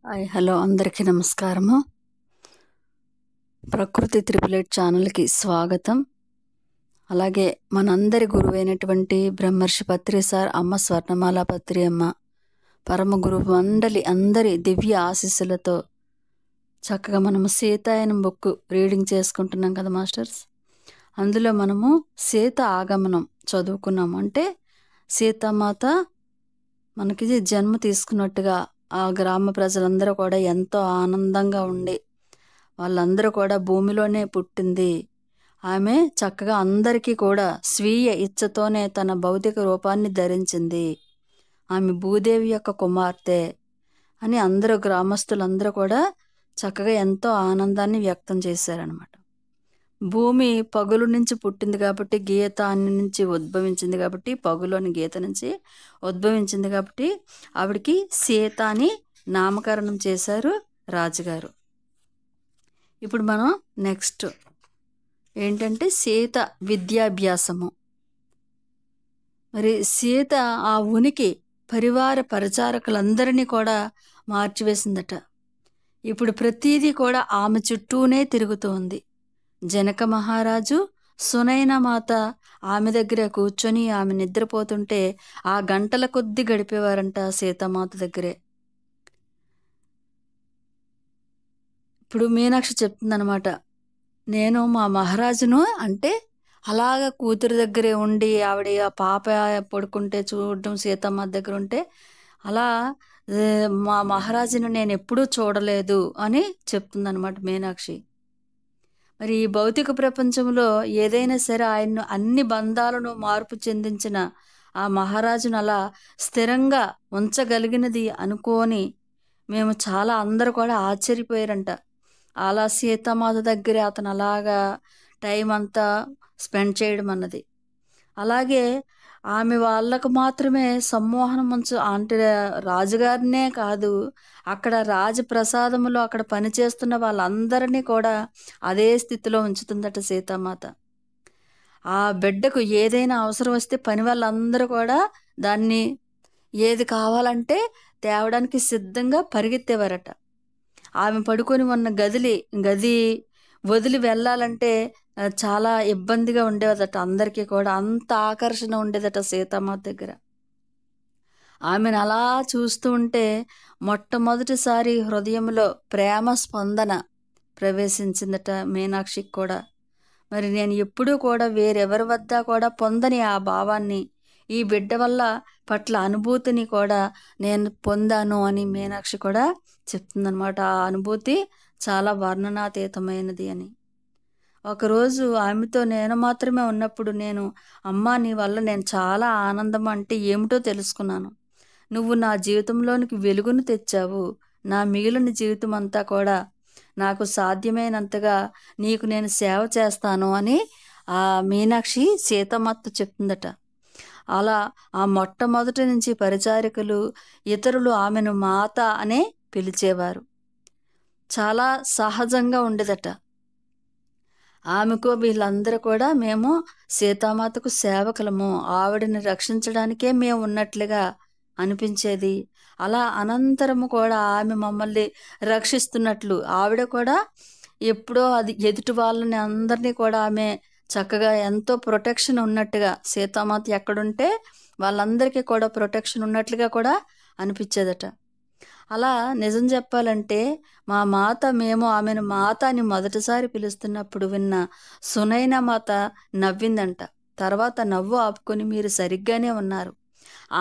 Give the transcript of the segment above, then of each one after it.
Hello అందరికీ నమస్కారము. ప్రకృతి త్రిపులేట్ ఛానల్కి స్వాగతం. అలాగే మనందరి గురువైనటువంటి బ్రహ్మర్షి పత్రి సార్, అమ్మ స్వర్ణమాల పత్రి అమ్మ, పరమ గురువు మండలి అందరి దివ్య ఆశీస్సులతో చక్కగా మనము సీతాయనం బుక్ రీడింగ్ చేసుకుంటున్నాం కదా మాస్టర్స్. అందులో మనము సీత ఆగమనం చదువుకున్నాము. అంటే సీతామాత మనకి జన్మ తీసుకున్నట్టుగా ఆ గ్రామ ప్రజలందరూ కూడా ఎంతో ఆనందంగా ఉండి, వాళ్ళందరూ కూడా భూమిలోనే పుట్టింది. ఆమె చక్కగా అందరికీ కూడా స్వీయ ఇచ్చతోనే తన భౌతిక రూపాన్ని ధరించింది. ఆమె భూదేవి యొక్క కుమార్తె అని అందరూ గ్రామస్తులందరూ కూడా చక్కగా ఎంతో ఆనందాన్ని వ్యక్తం చేశారనమాట. భూమి పగులు నుంచి పుట్టింది కాబట్టి, గీత అన్ని నుంచి ఉద్భవించింది కాబట్టి, పగులోని గీత నుంచి ఉద్భవించింది కాబట్టి ఆవిడికి సీత అని నామకరణం చేశారు రాజుగారు. ఇప్పుడు మనం నెక్స్ట్ ఏంటంటే సీత విద్యాభ్యాసము. మరి సీత ఆ ఉనికి పరివార పరిచారకులందరినీ కూడా మార్చివేసిందట. ఇప్పుడు ప్రతిదీ కూడా ఆమె చుట్టూనే తిరుగుతోంది. జనక మహారాజు, సునైన మాత ఆమె దగ్గర కూర్చొని ఆమె నిద్రపోతుంటే ఆ గంటల కొద్దీ గడిపేవారంట సీతామాత దగ్గరే. ఇప్పుడు మీనాక్షి చెప్తుందనమాట, నేను మా మహారాజును అంటే అలాగ కూతురు దగ్గరే ఉండి ఆవిడ ఆ పాప పడుకుంటే చూడడం సీతమ్మ దగ్గర ఉంటే అలా మా మహారాజును నేను ఎప్పుడూ చూడలేదు అని చెప్తుందనమాట మీనాక్షి. మరి ఈ భౌతిక ప్రపంచంలో ఏదైనా సరే ఆయన్ను అన్ని బంధాలను మార్పు చెందించిన ఆ మహారాజును అలా స్థిరంగా ఉంచగలిగినది అనుకోని మేము చాలా అందరూ కూడా ఆశ్చర్యపోయారంట. అలా సీతామాత దగ్గరే అతను అలాగా టైం అంతా స్పెండ్ చేయడం అన్నది. అలాగే ఆమె వాళ్ళకు మాత్రమే సమ్మోహనం అంటే రాజుగారినే కాదు, అక్కడ రాజప్రసాదములో అక్కడ పనిచేస్తున్న వాళ్ళందరినీ కూడా అదే స్థితిలో ఉంచుతుందట సీతామాత. ఆ బిడ్డకు ఏదైనా అవసరం వస్తే పని వాళ్ళందరూ కూడా దాన్ని ఏది కావాలంటే తేవడానికి సిద్ధంగా పరిగెత్తేవారట. ఆమె పడుకొని ఉన్న గది వదిలి వెళ్ళాలంటే చాలా ఇబ్బందిగా ఉండేదట అందరికీ కూడా. అంత ఆకర్షణ ఉండేదట సీతామాత దగ్గర. ఆమెను అలా చూస్తూ ఉంటే మొట్టమొదటిసారి హృదయంలో ప్రేమ స్పందన ప్రవేశించిందట మీనాక్షికి కూడా. మరి నేను ఎప్పుడూ కూడా వేరెవరి వద్ద కూడా పొందని ఆ భావాన్ని, ఈ బిడ్డ వల్ల పట్ల అనుభూతిని కూడా నేను పొందాను అని మీనాక్షి కూడా చెప్తుందనమాట. ఆ అనుభూతి చాలా వర్ణనాతీతమైనది అని. ఒకరోజు ఆమెతో నేను మాత్రమే ఉన్నప్పుడు నేను, అమ్మా నీ వల్ల నేను చాలా ఆనందం అంటే ఏమిటో తెలుసుకున్నాను. నువ్వు నా జీవితంలోనికి వెలుగును తెచ్చావు. నా మిగిలిన జీవితం అంతా కూడా నాకు సాధ్యమైనంతగా నీకు నేను సేవ చేస్తాను అని ఆ మీనాక్షి సీతమ్మతో చెప్తుందట. అలా ఆ మొట్టమొదటి నుంచి పరిచారికలు, ఇతరులు ఆమెను మాత అనే పిలిచేవారు. చాలా సహజంగా ఉండేదట. ఆమెకు వీళ్ళందరూ కూడా మేము సీతామాతకు సేవకులము, ఆవిడని రక్షించడానికే మేము ఉన్నట్లుగా అనిపించేది. అలా అనంతరము కూడా ఆమె మమ్మల్ని రక్షిస్తున్నట్లు ఆవిడ కూడా ఎప్పుడో అది ఎదుటి వాళ్ళని అందరినీ కూడా ఆమె చక్కగా ఎంతో ప్రొటెక్షన్ ఉన్నట్టుగా, సీతామాత ఎక్కడుంటే వాళ్ళందరికీ కూడా ప్రొటెక్షన్ ఉన్నట్లుగా కూడా అనిపించేదట. అలా నిజం చెప్పాలంటే మా మాత, మేము ఆమెను మాత అని మొదటిసారి పిలుస్తున్నప్పుడు విన్న సునైన మాత నవ్విందంట. తర్వాత నవ్వు ఆపుకొని, మీరు సరిగ్గానే ఉన్నారు,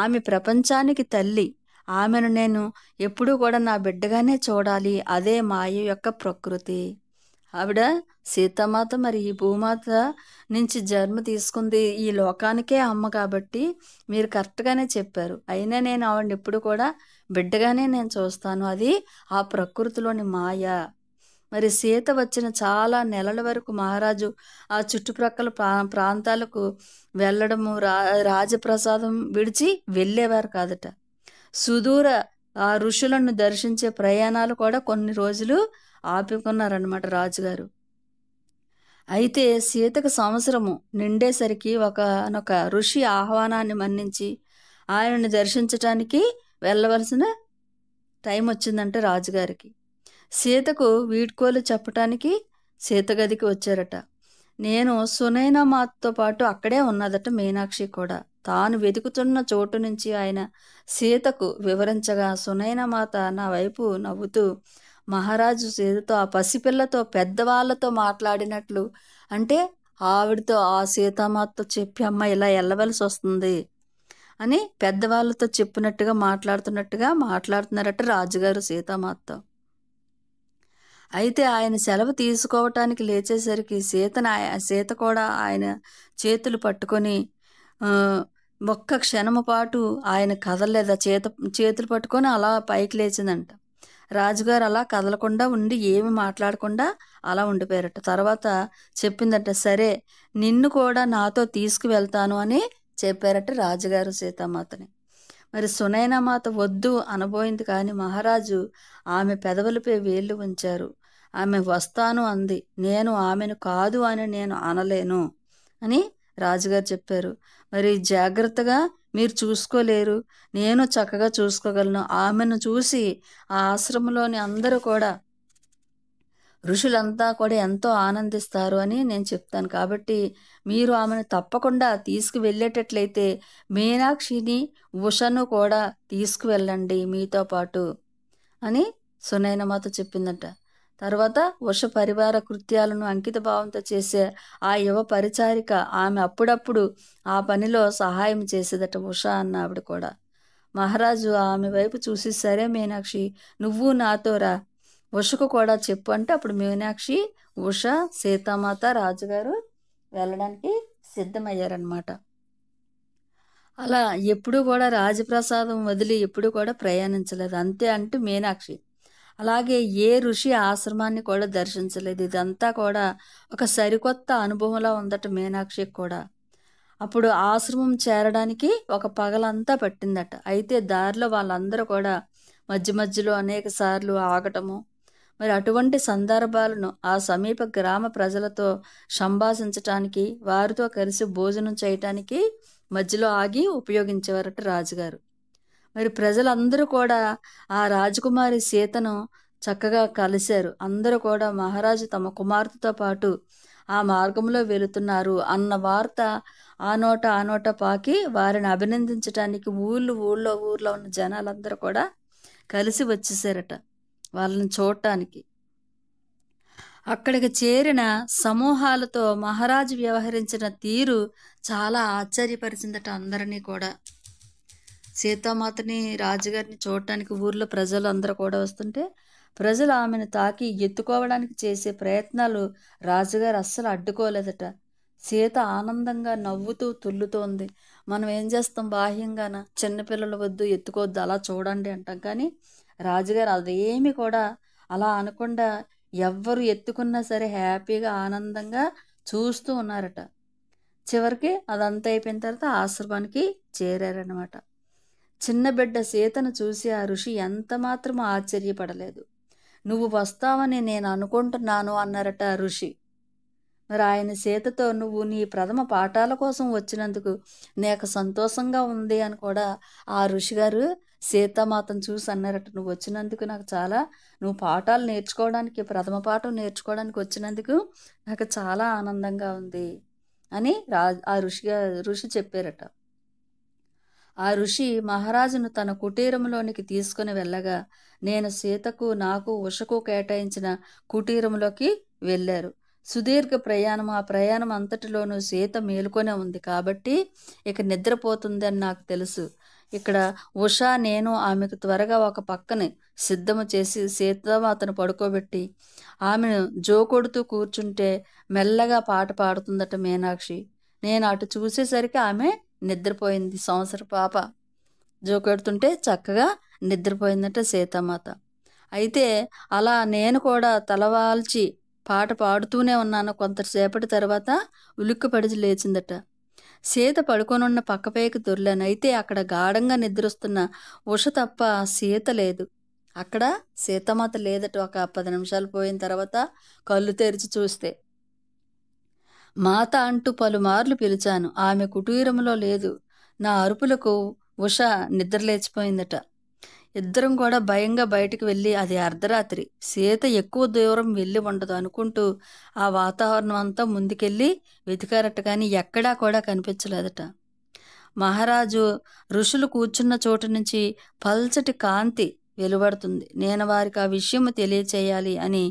ఆమె ప్రపంచానికి తల్లి, ఆమెను నేను ఎప్పుడూ కూడా నా బిడ్డగానే చూడాలి, అదే మాయ యొక్క ప్రకృతి. ఆవిడ సీతామాత మరి ఈ భూమాత నుంచి జన్మ తీసుకుంది, ఈ లోకానికే అమ్మ కాబట్టి మీరు కరెక్ట్గానే చెప్పారు. అయినా నేను ఆవిడని ఎప్పుడు కూడా బిడ్డగానే నేను చూస్తాను, అది ఆ ప్రకృతిలోని మాయ. మరి సీత వచ్చిన చాలా నెలల వరకు మహారాజు ఆ చుట్టుప్రక్కల ప్రాంతాలకు వెళ్ళడము, రాజప్రసాదం విడిచి వెళ్ళేవారు కాదట. సుదూర ఆ ఋషులను దర్శించే ప్రయాణాలు కూడా కొన్ని రోజులు ఆపుకున్నారనమాట రాజుగారు. అయితే సీతకు సంవత్సరము నిండేసరికి ఒకనొక ఋషి ఆహ్వానాన్ని మన్నించి ఆయనను దర్శించటానికి వెళ్ళవలసిన టైం వచ్చిందంట రాజుగారికి. సీతకు వీడ్కోలు చెప్పటానికి సీత గదికి వచ్చారట. నేను సునైనామాతతో పాటు అక్కడే ఉన్నదట మీనాక్షి కూడా. తాను వెతుకుతున్న చోటు నుంచి ఆయన సీతకు వివరించగా సునైనామాత నా వైపు నవ్వుతూ మహారాజు సీతతో ఆ పసిపిల్లతో పెద్దవాళ్లతో మాట్లాడినట్లు, అంటే ఆవిడతో ఆ సీతామాతతో చెప్పి అమ్మ ఇలా వెళ్ళవలసి వస్తుంది అని పెద్దవాళ్ళతో చెప్పినట్టుగా మాట్లాడుతున్నారట రాజుగారు సీతామాతతో. అయితే ఆయన సెలవు తీసుకోవటానికి లేచేసరికి సీత కూడా ఆయన చేతులు పట్టుకొని ఒక్క క్షణము పాటు ఆయన కదలలేదా, చేతులు పట్టుకొని అలా పైకి లేచిందంట. రాజుగారు అలా కదలకుండా ఉండి ఏమి మాట్లాడకుండా అలా ఉండిపోయారట. తర్వాత చెప్పిందట, సరే నిన్ను కూడా నాతో తీసుకువెళ్తాను అని చెప్పారట రాజుగారు సీతామాతని. మరి సునైనామాత వద్దు అనబోయింది, కానీ మహారాజు ఆమె పెదవులపై వేళ్ళు ఉంచారు. ఆమె వస్తాను అంది. నేను ఆమెను కాదు అని నేను అనలేను అని రాజుగారు చెప్పారు. మరి జాగ్రత్తగా మీరు చూసుకోలేరు, నేను చక్కగా చూసుకోగలను. ఆమెను చూసి ఆ ఆశ్రమంలోని అందరూ కూడా, ఋషులంతా కూడా ఎంతో ఆనందిస్తారు అని నేను చెప్తాను. కాబట్టి మీరు ఆమెను తప్పకుండా తీసుకువెళ్ళేటట్లయితే మీనాక్షిని ఉషను కూడా తీసుకువెళ్ళండి మీతో పాటు అని సునైనామాత చెప్పిందట. తర్వాత ఉష పరివార కృత్యాలను అంకిత భావంతో చేసే ఆ యువ పరిచారిక, ఆమె అప్పుడప్పుడు ఆ పనిలో సహాయం చేసేదట ఉష అన్న ఆవిడ కూడా. మహారాజు ఆమె వైపు చూసి, సరే మీనాక్షి నువ్వు నాతో రా, ఉషకు కూడా చెప్పు అంటే అప్పుడు మీనాక్షి, ఉష, సీతామాత, రాజుగారు వెళ్ళడానికి సిద్ధమయ్యారనమాట. అలా ఎప్పుడూ కూడా రాజప్రసాదం వదిలి ఎప్పుడూ కూడా ప్రయాణించలేదు. అంతే అంటూ మీనాక్షి. అలాగే ఏ ఋషి ఆశ్రమాన్ని కూడా దర్శించలేదు. ఇదంతా కూడా ఒక సరికొత్త అనుభవంలా ఉందట మీనాక్షికి కూడా. అప్పుడు ఆశ్రమం చేరడానికి ఒక పగలంతా పట్టిందట. అయితే దారిలో వాళ్ళందరూ కూడా మధ్య మధ్యలో అనేక సార్లు ఆగటము, మరి అటువంటి సందర్భాలను ఆ సమీప గ్రామ ప్రజలతో సంభాషించటానికి, వారితో కలిసి భోజనం చేయటానికి మధ్యలో ఆగి ఉపయోగించేవారట రాజుగారు. మరి ప్రజలందరూ కూడా ఆ రాజకుమారి సీతను చక్కగా కలిశారు. అందరూ కూడా మహారాజు తమ కుమార్తెతో పాటు ఆ మార్గంలో వెళుతున్నారు అన్న వార్త ఆ నోట పాకి వారిని అభినందించడానికి ఊళ్ళో ఉన్న జనాలందరూ కూడా కలిసి వచ్చేసారట వాళ్ళని చూడటానికి. అక్కడికి చేరిన సమూహాలతో మహారాజు వ్యవహరించిన తీరు చాలా ఆశ్చర్యపరిచిందట అందరినీ కూడా. సీతామాతని, రాజుగారిని చూడటానికి ఊర్లో ప్రజలు అందరూ కూడా వస్తుంటే ప్రజలు ఆమెను తాకి ఎత్తుకోవడానికి చేసే ప్రయత్నాలు రాజుగారు అస్సలు అడ్డుకోలేదట. సీత ఆనందంగా నవ్వుతూ తుల్లుతోంది. మనం ఏం చేస్తాం, బాహ్యంగాన చిన్నపిల్లలు వద్దు ఎత్తుకోవద్దు అలా చూడండి అంటాం, కానీ రాజుగారు అదేమి కూడా అలా అనకుండా ఎవ్వరు ఎత్తుకున్నా సరే హ్యాపీగా ఆనందంగా చూస్తూ ఉన్నారట. చివరికి అదంతా అయిపోయిన తర్వాత ఆశ్రమానికి చేరారనమాట. చిన్న బిడ్డ సీతను చూసి ఆ ఋషి ఎంత మాత్రం ఆశ్చర్యపడలేదు. నువ్వు వస్తావని నేను అనుకుంటున్నాను అన్నారట ఋషి. మరి ఆయన సీతతో, నువ్వు నీ ప్రథమ పాఠాల కోసం వచ్చినందుకు నాకు సంతోషంగా ఉంది అని కూడా ఆ ఋషిగారు సీతామాతను చూసి అన్నారట. నువ్వు వచ్చినందుకు నాకు నువ్వు పాఠాలు నేర్చుకోవడానికి, ప్రథమ పాఠం నేర్చుకోవడానికి వచ్చినందుకు నాకు చాలా ఆనందంగా ఉంది అని ఆ ఋషి చెప్పారట. ఆ ఋషి మహారాజును తన కుటీరంలోనికి తీసుకుని వెళ్ళగా నేను సీతకు, నాకు, ఉషకు కేటాయించిన కుటీరంలోకి వెళ్ళారు. సుదీర్ఘ ప్రయాణం. ఆ ప్రయాణం అంతటిలోనూ సీత మేలుకొనే ఉంది కాబట్టి ఇక నిద్రపోతుంది అని నాకు తెలుసు. ఇక్కడ ఉష, నేను ఆమెకు త్వరగా ఒక పక్కని సిద్ధము చేసి సీతామాతను పడుకోబెట్టి ఆమెను జోకొడుతూ కూర్చుంటే మెల్లగా పాట పాడుతుందట మీనాక్షి. నేను అటు చూసేసరికి ఆమె నిద్రపోయింది. సంవత్సర పాప జోకెడుతుంటే చక్కగా నిద్రపోయిందట సీతామాత. అయితే అలా నేను కూడా తలవాల్చి పాట పాడుతూనే ఉన్నాను. కొంతసేపటి తర్వాత ఉలిక్కిపడి లేచిందట. సీత పడుకొనున్న పక్కపైకి దొర్లాను. అయితే అక్కడ గాఢంగా నిద్రొస్తున్న ఉష తప్ప సీత లేదు. అక్కడ సీతామాత లేదట. ఒక 10 నిమిషాలు పోయిన తర్వాత కళ్ళు తెరిచి చూస్తే మాత అంటూ పలుమార్లు పిలిచాను. ఆమె కుటీరంలో లేదు. నా అరుపులకు ఉష నిద్రలేచిపోయిందట. ఇద్దరం కూడా భయంగా బయటికి వెళ్ళి, అది అర్ధరాత్రి, సీత ఎక్కువ దూరం వెళ్ళి ఉండదు అనుకుంటూ ఆ వాతావరణం అంతా ముందుకెళ్ళి వెతికారట, కానీ ఎక్కడా కూడా కనిపించలేదట. మహారాజు ఋషులు కూర్చున్న చోటు నుంచి పల్చటి కాంతి వెలువడుతుంది. నేను వారికి ఆ విషయం తెలియచేయాలి అని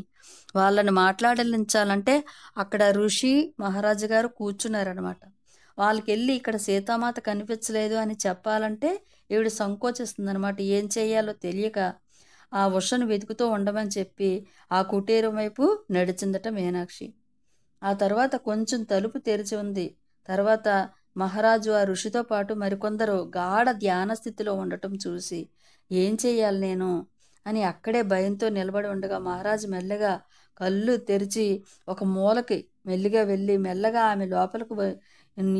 వాళ్ళని మాట్లాడించాలంటే అక్కడ ఋషి మహారాజు గారు కూర్చున్నారనమాట. వాళ్ళకి వెళ్ళి ఇక్కడ సీతామాత కనిపించలేదు అని చెప్పాలంటే ఈవిడ సంకోచిస్తుందనమాట. ఏం చేయాలో తెలియక ఆ ఉషను వెతుకుతూ ఉండమని చెప్పి ఆ కుటీరం వైపు నడిచిందట మీనాక్షి. ఆ తర్వాత కొంచెం తలుపు తెరిచి ఉంది. తర్వాత మహారాజు ఆ ఋషితో పాటు మరికొందరు గాఢ ధ్యాన స్థితిలో ఉండటం చూసి, ఏం చెయ్యాలి నేను అని అక్కడే భయంతో నిలబడి ఉండగా మహారాజు మెల్లగా కళ్ళు తెరిచి ఒక మూలకి మెల్లిగా వెళ్ళి మెల్లగా ఆమె లోపలికి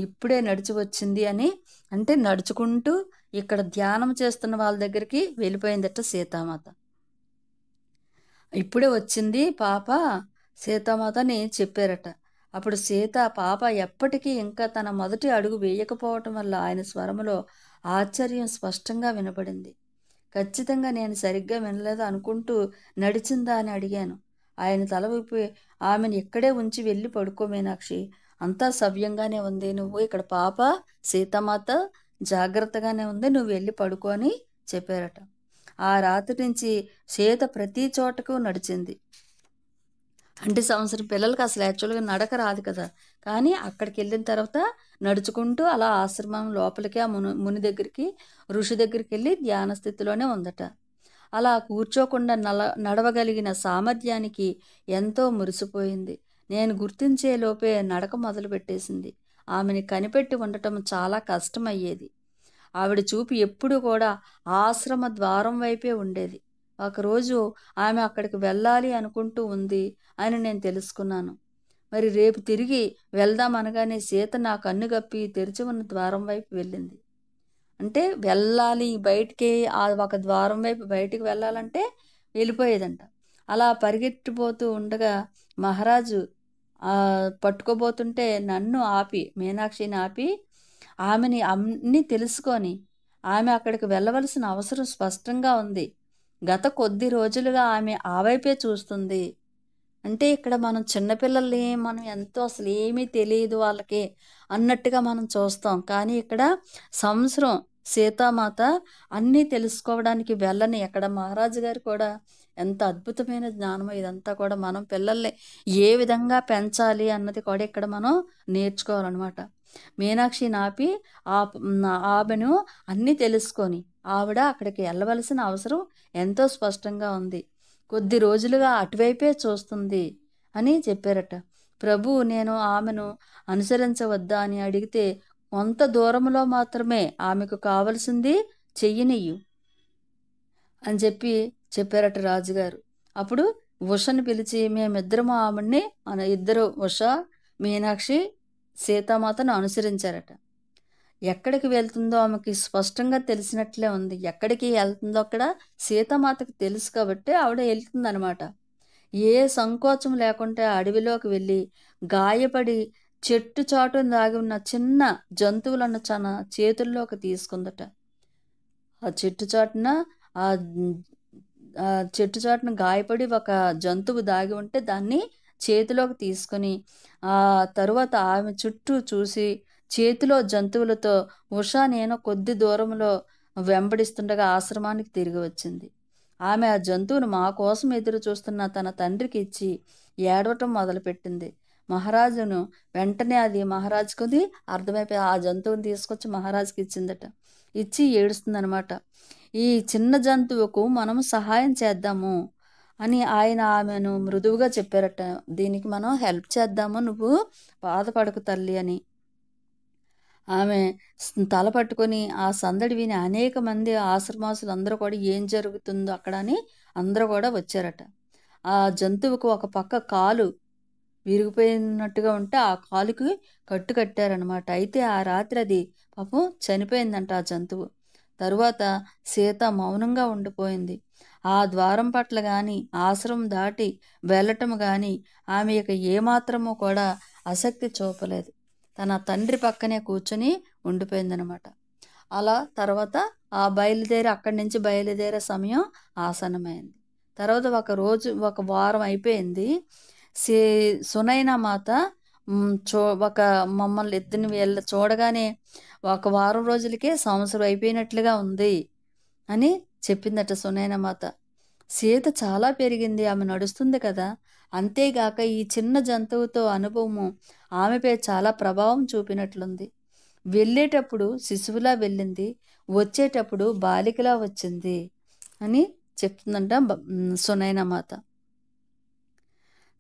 ఇప్పుడే నడిచి వచ్చింది అని, అంటే నడుచుకుంటూ ఇక్కడ ధ్యానం చేస్తున్న వాళ్ళ దగ్గరికి వెళ్ళిపోయిందట సీతామాత. ఇప్పుడే వచ్చింది పాప సీతామాత అని చెప్పారట. అప్పుడు సీత పాప ఎప్పటికీ ఇంకా తన మొదటి అడుగు వేయకపోవటం వల్ల ఆయన స్వరములో ఆశ్చర్యం స్పష్టంగా వినపడింది. ఖచ్చితంగా నేను సరిగ్గా వినలేదు అనుకుంటూ నడిచిందా అని అడిగాను. ఆయన తల ఊపి ఆమెను ఇక్కడే ఉంచి వెళ్ళి పడుకో మీనాక్షి, అంతా సవ్యంగానే ఉంది, నువ్వు ఇక్కడ పాప సీతామాత జాగ్రత్తగానే ఉంది, నువ్వు వెళ్ళి పడుకో అని చెప్పారట. ఆ రాత్రి నుంచి సీత ప్రతి చోటకు నడిచింది. అంటే సంవత్సరం పిల్లలకి అసలు యాక్చువల్గా నడక రాదు కదా, కానీ అక్కడికి వెళ్ళిన తర్వాత నడుచుకుంటూ అలా ఆశ్రమం లోపలికి ఆ ముని దగ్గరికి ఋషి దగ్గరికి వెళ్ళి ధ్యాన స్థితిలోనే ఉందట. అలా కూర్చోకుండా నడవగలిగిన సామర్థ్యానికి ఎంతో మురిసిపోయింది. నేను గుర్తించే లోపే నడక మొదలుపెట్టేసింది. ఆమెని కనిపెట్టి ఉండటం చాలా కష్టమయ్యేది. ఆవిడ చూపు ఎప్పుడూ కూడా ఆశ్రమ ద్వారం వైపే ఉండేది. ఒకరోజు ఆమె అక్కడికి వెళ్ళాలి అనుకుంటూ ఉంది అని నేను తెలుసుకున్నాను. మరి రేపు తిరిగి వెళ్దాం అనగానే సీత నా కన్ను గప్పి తెరిచి ఉన్న ద్వారం వైపు వెళ్ళింది. అంటే వెళ్ళాలి బయటికి, ఆ ఒక ద్వారం వైపు బయటికి వెళ్ళాలంటే వెళ్ళిపోయేదంట. అలా పరిగెట్టిపోతూ ఉండగా మహారాజు పట్టుకోబోతుంటే నన్ను ఆపి, మీనాక్షిని ఆపి, ఆమెని అన్నీ తెలుసుకొని ఆమె అక్కడికి వెళ్ళవలసిన అవసరం స్పష్టంగా ఉంది. గత కొద్ది రోజులుగా ఆమె ఆ వైపే చూస్తుంది. అంటే ఇక్కడ మనం చిన్నపిల్లల్ని మనం ఎంతో అసలు ఏమీ తెలియదు వాళ్ళకి అన్నట్టుగా మనం చూస్తాం. కానీ ఇక్కడ సంవత్సరం సీతామాత అన్నీ తెలుసుకోవడానికి వెళ్ళని ఎక్కడ మహారాజు గారు కూడా ఎంత అద్భుతమైన జ్ఞానమో ఇదంతా కూడా మనం పిల్లల్ని ఏ విధంగా పెంచాలి అన్నది కూడా ఇక్కడ మనం నేర్చుకోవాలన్నమాట. మీనాక్షి నాపి ఆమెను అన్నీ తెలుసుకొని ఆవిడ అక్కడికి వెళ్ళవలసిన అవసరం ఎంతో స్పష్టంగా ఉంది. కొద్ది రోజులుగా అటువైపే చూస్తుంది అని చెప్పారట. ప్రభు, నేను ఆమెను అనుసరించవద్దా అని అడిగితే కొంత దూరంలో మాత్రమే ఆమెకు కావలసింది చెయ్యనియ్యు అని చెప్పారట రాజుగారు. అప్పుడు ఉషను పిలిచి మేమిద్దరము ఆమెని మన ఇద్దరు ఉష మీనాక్షి సీతామాతను అనుసరించారట. ఎక్కడికి వెళ్తుందో ఆమెకి స్పష్టంగా తెలిసినట్లే ఉంది. ఎక్కడికి వెళ్తుందో అక్కడ సీతామాతకు తెలుసు కాబట్టి ఆవిడ వెళ్తుందనమాట. ఏ సంకోచం లేకుండా అడవిలోకి వెళ్ళి గాయపడి చెట్టు చాటున దాగి ఉన్న చిన్న జంతువులను తన చేతుల్లోకి తీసుకుందట. ఆ చెట్టు చాటున ఆ చెట్టు చాటున గాయపడి ఒక జంతువు దాగి ఉంటే దాన్ని చేతిలోకి తీసుకొని ఆ తరువాత ఆమె చుట్టూ చూసి చేతిలో జంతువులతో ఉష నేను కొద్ది దూరంలో వెంబడిస్తుండగా ఆశ్రమానికి తిరిగి వచ్చింది. ఆమె ఆ జంతువును మా కోసం ఎదురు చూస్తున్న తన తండ్రికి ఇచ్చి ఏడవటం మొదలుపెట్టింది. మహారాజును వెంటనే అది మహారాజుకుది అర్థమైపోయి ఆ జంతువుని తీసుకొచ్చి మహారాజుకి ఇచ్చిందట. ఇచ్చి ఏడుస్తుందనమాట. ఈ చిన్న జంతువుకు మనం సహాయం చేద్దాము అని ఆయన ఆమెను మృదువుగా చెప్పారట. దీనికి మనం హెల్ప్ చేద్దాము, నువ్వు బాధపడకు తల్లి అని. ఆమె తల పట్టుకొని ఆ సందడి విని అనేక మంది ఆశ్రమాసులు అందరూ కూడా ఏం జరుగుతుందో అక్కడ అని అందరూ కూడా వచ్చారట. ఆ జంతువుకు ఒక పక్క కాలు విరిగిపోయినట్టుగా ఉంటే ఆ కాలుకి కట్టు కట్టారనమాట. అయితే ఆ రాత్రి అది పాపం చనిపోయిందంట ఆ జంతువు. తరువాత సీత మౌనంగా ఉండిపోయింది. ఆ ద్వారం పట్ల కానీ ఆశ్రమం దాటి వెళ్ళటం కానీ ఆమె ఇక ఏమాత్రమో కూడా ఆసక్తి చూపలేదు. తన తండ్రి పక్కనే కూర్చొని ఉండిపోయిందనమాట. అలా తర్వాత అక్కడి నుంచి బయలుదేరే సమయం ఆసన్నమైంది. తర్వాత ఒక వారం అయిపోయింది. సే సునైనా మాత హ్మ్. ఒక మమ్మల్ని ఇద్దరిని చూడగానే ఒక వారం రోజులకే సంవత్సరం అయిపోయినట్లుగా ఉంది అని చెప్పిందట సునైనా మాత. సీత చాలా పెరిగింది. ఆమె నడుస్తుంది కదా! అంతేగాక ఈ చిన్న జంతువుతో అనుభవము ఆమెపై చాలా ప్రభావం చూపినట్లుంది. వెళ్ళేటప్పుడు శిశువులా వెళ్ళింది. వచ్చేటప్పుడు బాలికలా వచ్చింది అని చెప్తుందంట సునైనా మాత.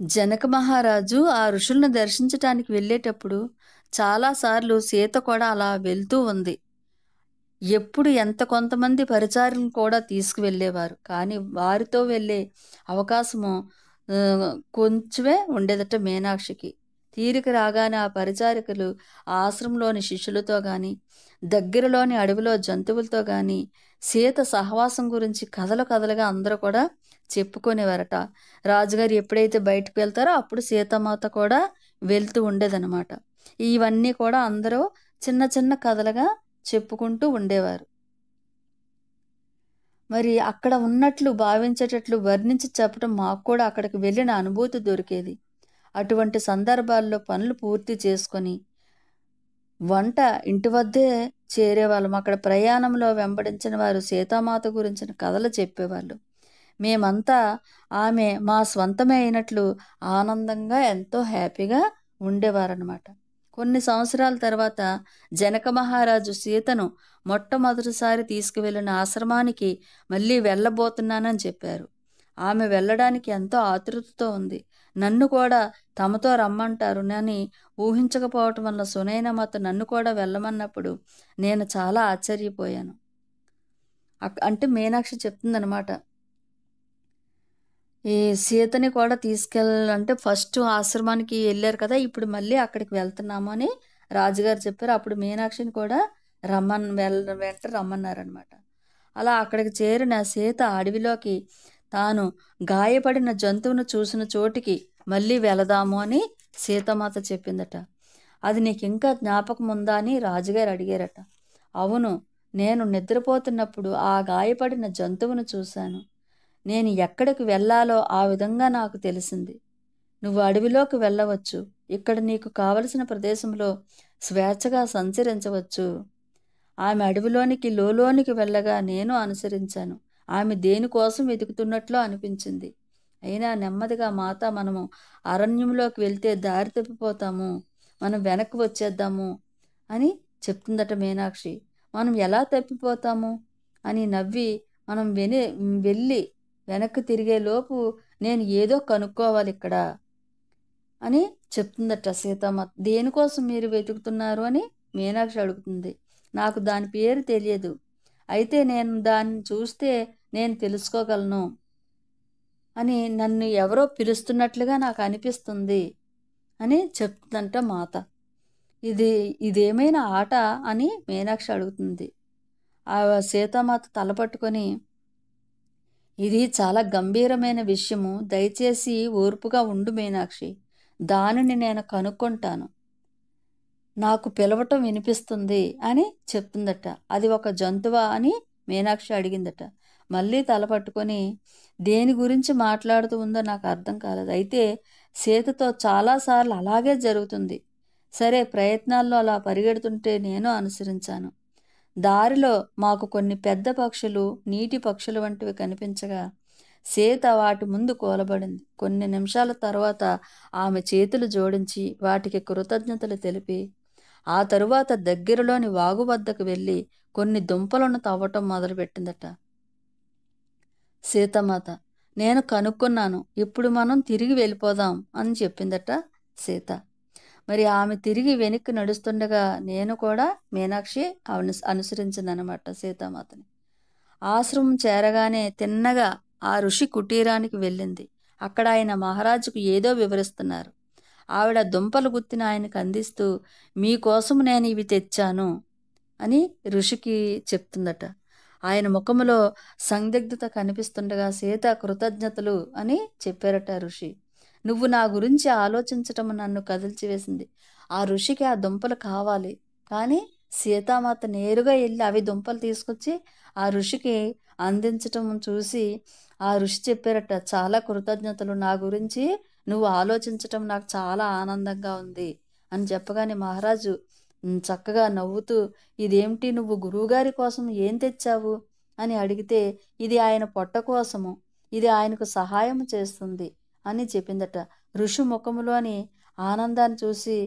జనక మహారాజు ఆ ఋషులను దర్శించటానికి వెళ్ళేటప్పుడు చాలాసార్లు సీత కూడా అలా వెళ్తూ ఉంది. ఎప్పుడు కొంతమంది పరిచారులను కూడా తీసుకువెళ్ళేవారు. కానీ వారితో వెళ్ళే అవకాశము కొంచెమే ఉండేదట మీనాక్షికి. తీరిక రాగానే ఆ పరిచారికలు ఆ ఆశ్రమంలోని శిష్యులతో గాని, దగ్గరలోని అడవిలో జంతువులతో గాని సీత సహవాసం గురించి కథలు కథలుగా అందరూ కూడా చెప్పుకునేవారట. రాజుగారు ఎప్పుడైతే బయటకు వెళ్తారో అప్పుడు సీతామాత కూడా వెళ్తూ ఉండేదన్నమాట. ఇవన్నీ కూడా అందరూ చిన్న చిన్న కథలుగా చెప్పుకుంటూ ఉండేవారు. మరి అక్కడ ఉన్నట్లు భావించేటట్లు వర్ణించి చెప్పడం మాకు కూడా అక్కడికి వెళ్ళిన అనుభూతి దొరికేది. అటువంటి సందర్భాల్లో పనులు పూర్తి చేసుకొని వంట ఇంటి వద్దే చేరేవాళ్ళం. అక్కడ ప్రయాణంలో వెంబడించిన వారు సీతామాత గురించిన కథలు చెప్పేవాళ్ళు. మేమంతా ఆమె మా స్వంతమే అయినట్లు ఆనందంగా ఎంతో హ్యాపీగా ఉండేవారనమాట. కొన్ని సంవత్సరాల తర్వాత జనక మహారాజు సీతను మొట్టమొదటిసారి తీసుకువెళ్ళిన ఆశ్రమానికి మళ్ళీ వెళ్ళబోతున్నానని చెప్పారు. ఆమె వెళ్ళడానికి ఎంతో ఆతృతతో ఉంది. నన్ను కూడా తమతో రమ్మంటారు అని ఊహించకపోవటం వల్ల సునైనమాత నన్ను కూడా వెళ్ళమన్నప్పుడు నేను చాలా ఆశ్చర్యపోయాను. అంటే మీనాక్షి చెప్తుందనమాట. ఈ సీతని కూడా తీసుకెళ్ళాలంటే ఫస్ట్ ఆశ్రమానికి వెళ్ళారు కదా, ఇప్పుడు మళ్ళీ అక్కడికి వెళ్తున్నాము అని రాజుగారు చెప్పారు. అప్పుడు మీనాక్షిని కూడా వెంట రమ్మన్నారనమాట. అలా అక్కడికి చేరిన సీత అడవిలోకి తాను గాయపడిన జంతువును చూసిన చోటికి మళ్ళీ వెళదాము అని సీతమాత చెప్పిందట. అది నీకు ఇంకా జ్ఞాపకం ఉందా అని రాజుగారు అడిగారట. అవును, నేను నిద్రపోతున్నప్పుడు ఆ గాయపడిన జంతువును చూశాను. నేను ఎక్కడికి వెళ్ళాలో ఆ విధంగా నాకు తెలిసింది. నువ్వు అడవిలోకి వెళ్ళవచ్చు. ఇక్కడ నీకు కావలసిన ప్రదేశంలో స్వేచ్ఛగా సంచరించవచ్చు. ఆమె అడవిలోనికి లోలోనికి వెళ్ళగా నేను అనుసరించాను. ఆమె దేనికోసం వెతుకుతున్నట్లు అనిపించింది. అయినా నెమ్మదిగా మాత, మనము అరణ్యంలోకి వెళ్తే దారి తప్పిపోతాము, మనం వెనక్కి వచ్చేద్దాము అని చెప్తుందట మీనాక్షి. మనం ఎలా తప్పిపోతాము అని నవ్వి మనం వెళ్ళి వెనక్కి తిరిగేలోపు నేను ఏదో కనుక్కోవాలి ఇక్కడ అని చెప్తుందట సీతమ్మ. దేనికోసం మీరు వెతుకుతున్నారు అని మీనాక్షి అడుగుతుంది. నాకు దాని పేరు తెలియదు, అయితే నేను దాన్ని చూస్తే నేను తెలుసుకోగలను అని నన్ను ఎవరో పిలుస్తున్నట్లుగా నాకు అనిపిస్తుంది అని చెప్తుందంట మాత. ఇదేమైనా ఆట అని మీనాక్షి అడుగుతుంది. ఆ సీతామాత తలపట్టుకొని, ఇది చాలా గంభీరమైన విషయము, దయచేసి ఓర్పుగా ఉండు మీనాక్షి, దానిని నేను కనుక్కుంటాను, నాకు పిలవటం వినిపిస్తుంది అని చెప్తుందట. అది ఒక జంతువా అని మీనాక్షి అడిగిందట. మళ్ళీ తల పట్టుకొని దేని గురించి మాట్లాడుతూ ఉందో నాకు అర్థం కాలేదు. అయితే సీతతో చాలాసార్లు అలాగే జరుగుతుంది. సరే, ప్రయత్నాల్లో అలా పరిగెడుతుంటే నేను అనుసరించాను. దారిలో మాకు కొన్ని పెద్ద పక్షులు, నీటి పక్షుల వంటివి కనిపించగా సీత వాటి ముందు కూలబడింది. కొన్ని నిమిషాల తర్వాత ఆమె చేతులు జోడించి వాటికి కృతజ్ఞతలు తెలిపి ఆ తరువాత దగ్గరలోని వాగు వద్దకు వెళ్ళి కొన్ని దుంపలను తవ్వటం మొదలుపెట్టిందట. సీతమాత, నేను కనుక్కున్నాను, ఇప్పుడు మనం తిరిగి వెళ్ళిపోదాం అని చెప్పిందట సీత. మరి ఆమె తిరిగి వెనక్కి నడుస్తుండగా నేను కూడా మీనాక్షి అనుసరించిందనమాట సీతామాతని. ఆశ్రమం చేరగానే తిన్నగా ఆ ఋషి కుటీరానికి వెళ్ళింది. అక్కడ ఆయన మహారాజుకు ఏదో వివరిస్తున్నారు. ఆవిడ దుంపలు గుత్తిన ఆయనకు అందిస్తూ, మీకోసం నేను ఇవి తెచ్చాను అని ఋషికి చెప్తుందట. ఆయన ముఖములో సందిగ్ధత కనిపిస్తుండగా సీత కృతజ్ఞతలు అని చెప్పారట ఋషి. నువ్వు నా గురించి ఆలోచించటం నన్ను కదిల్చివేసింది. ఆ ఋషికి ఆ దుంపలు కావాలి, కానీ సీతామాత నేరుగా వెళ్ళి అవి దుంపలు తీసుకొచ్చి ఆ ఋషికి అందించటం చూసి ఆ ఋషి చెప్పారట, చాలా కృతజ్ఞతలు, నా గురించి నువ్వు ఆలోచించటం నాకు చాలా ఆనందంగా ఉంది అని చెప్పగానే మహారాజు చక్కగా నవ్వుతూ, ఇదేమిటి, నువ్వు గురువుగారి కోసం ఏం తెచ్చావు అని అడిగితే, ఇది ఆయన పొట్ట కోసము, ఇది ఆయనకు సహాయం చేస్తుంది అని చెప్పిందట. ఋషి ముఖములోని ఆనందాన్ని చూసి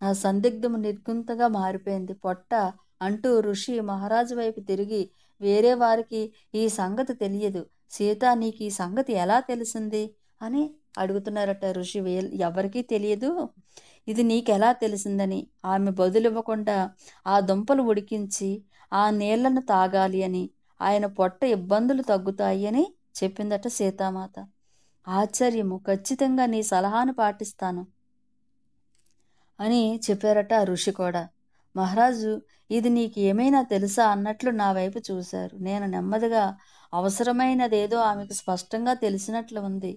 ఆ సందిగ్ధము నిర్గుంతగా మారిపోయింది. పొట్ట అంటూ ఋషి మహారాజు వైపు తిరిగి, వేరే వారికి ఈ సంగతి తెలియదు, సీత నీకు ఈ సంగతి ఎలా తెలిసింది అని అడుగుతున్నారట ఋషి. ఎవరికీ తెలియదు, ఇది నీకెలా తెలిసిందని. ఆమె బదులివ్వకుండా ఆ దుంపలు ఉడికించి ఆ నీళ్లను తాగాలి అని, ఆయన పొట్ట ఇబ్బందులు తగ్గుతాయి అని చెప్పిందట సీతామాత. ఆశ్చర్యము, ఖచ్చితంగా నీ సలహాను పాటిస్తాను అని చెప్పారట ఆ ఋషి కూడా. మహారాజు, ఇది నీకు ఏమైనా తెలుసా అన్నట్లు నా వైపు చూశారు. నేను నెమ్మదిగా, అవసరమైనదేదో ఆమెకు స్పష్టంగా తెలిసినట్లు ఉంది.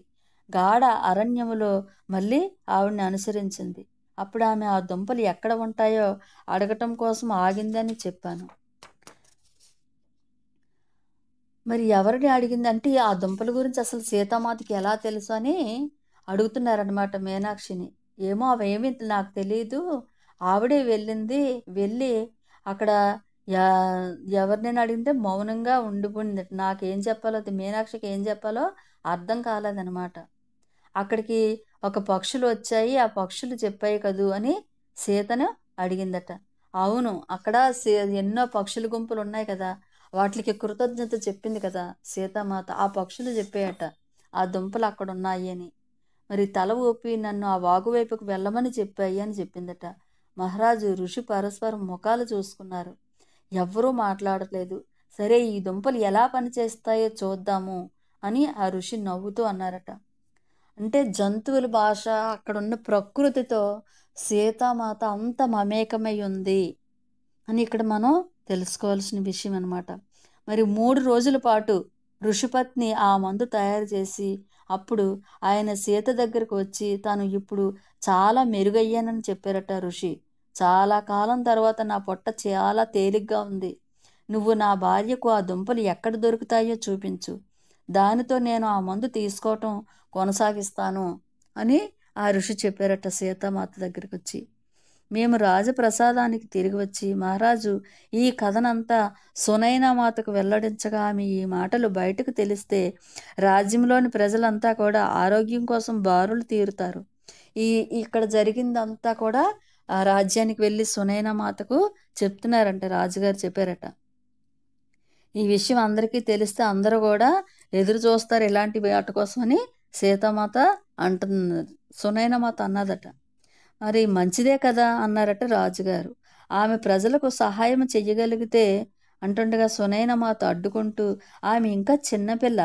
గాఢ అరణ్యములో మళ్ళీ ఆవిడ్ని అనుసరించింది. అప్పుడు ఆమె ఆ దుంపలు ఎక్కడ ఉంటాయో అడగటం కోసం ఆగిందని చెప్పాను. మరి ఎవరిని అడిగిందంటే ఆ దుంపల గురించి అసలు సీతామాతకి ఎలా తెలుసు అని అడుగుతున్నారనమాట మీనాక్షిని. ఏమో అవేమీ నాకు తెలియదు, ఆవిడే వెళ్ళింది, వెళ్ళి అక్కడ ఎవరినైనా అడిగితే మౌనంగా ఉండిపోయింది. నాకేం చెప్పాలో, అది మీనాక్షికి ఏం చెప్పాలో అర్థం కాలేదనమాట. అక్కడికి ఒక పక్షులు వచ్చాయి, ఆ పక్షులు చెప్పాయి కదూ అని సీతను అడిగిందట. అవును, అక్కడ ఎన్నో పక్షుల గుంపులు ఉన్నాయి కదా, వాటికి కృతజ్ఞత చెప్పింది కదా సీతామాత. ఆ పక్షులు చెప్పాయట ఆ దుంపలు అక్కడ ఉన్నాయి అని. మరి తల ఊపి నన్ను ఆ వాగు వైపుకు వెళ్ళమని చెప్పాయి అని చెప్పిందట. మహారాజు ఋషి పరస్పరం ముఖాలు చూసుకున్నారు. ఎవ్వరూ మాట్లాడలేదు. సరే, ఈ దుంపలు ఎలా పనిచేస్తాయో చూద్దాము అని ఆ ఋషి నవ్వుతూ అన్నారట. అంటే జంతువుల భాష, అక్కడున్న ప్రకృతితో సీతామాత అంత మమేకమై ఉంది అని ఇక్కడ మనం తెలుసుకోవాల్సిన విషయం అనమాట. మరి 3 రోజుల పాటు ఋషిపత్ని ఆ మందు తయారు చేసి, అప్పుడు ఆయన సీత దగ్గరకు వచ్చి, తాను ఇప్పుడు చాలా మెరుగయ్యానని చెప్పారట ఋషి. చాలా కాలం తర్వాత నా పొట్ట చాలా తేలిగ్గా ఉంది. నువ్వు నా భార్యకు ఆ దుంపలు ఎక్కడ దొరుకుతాయో చూపించు, దానితో నేను ఆ మందు తీసుకోవటం కొనసాగిస్తాను అని ఆ ఋషి చెప్పారట సీతామాత దగ్గరికి వచ్చి. మేము రాజప్రసాదానికి తిరిగి వచ్చి మహారాజు ఈ కథనంతా సునైనామాతకు వెల్లడించగా, ఆమె ఈ మాటలు బయటకు తెలిస్తే రాజ్యంలోని ప్రజలంతా కూడా ఆరోగ్యం కోసం బారులు తీరుతారు. ఇక్కడ జరిగిందంతా కూడా ఆ రాజ్యానికి వెళ్ళి సునైనామాతకు చెప్తున్నారంట, రాజుగారు చెప్పారట. ఈ విషయం అందరికీ తెలిస్తే అందరూ కూడా ఎదురు చూస్తారు ఇలాంటి వాటి కోసమని సీతామాత అంటున్నది. సునైనామాత అన్నదట. మరి మంచిదే కదా అన్నారట రాజుగారు. ఆమె ప్రజలకు సహాయం చెయ్యగలిగితే అంటుండగా సునైనామాత అడ్డుకుంటూ, ఆమె ఇంకా చిన్నపిల్ల,